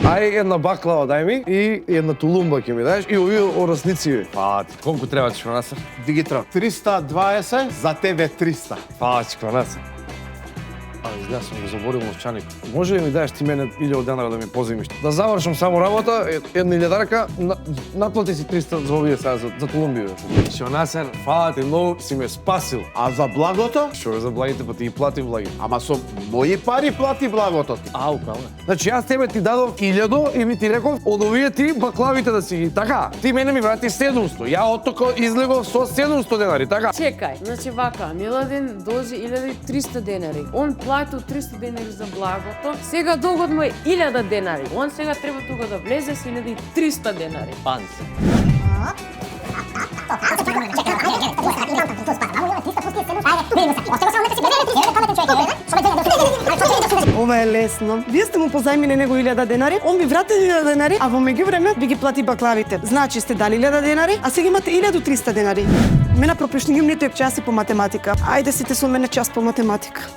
Ај една баклава дај ми и една тулумба ќе ми даеш и овие орасници. Фати, колку треба Чикванасар? Дигитра. 320, за тебе 300. Фати, Чикванасар. Изгледа сум го заборил новчаник. Може ли ми даеш ти мене 1000 денари да ми позаимиш? Да завршам само работа, една илјадарка, наплати си 300 за овие сега за тулумби. Чикванасар, фати, многу си ме спасил. А за благото? Што за благите, па ти ги плати благи. Ама со мои пари плати благото ти. Ау, право. Значи јас тебе ти дадов 1000 и ми ти реков од овие ти баклавите да си ги. Така, ти мене ми врати 700. Ја оттока излегов со 700 денари, така? Чекај, значи вака, Миладин должи 1300 денари. Он платил 300 денари за благото, сега долгот му е 1000 денари. Он сега треба тука да влезе с 1300 денари. Панси. Ова е лесно. Вие сте му позајмиле него 1000 денари, он ви врати 1000 денари, а во меѓувреме ви ги плати баклавите. Значи сте дали 1000 денари, а сега имате 1300 денари. Мене пропишни нитој час по математика. Ајде сите со мене час по математика.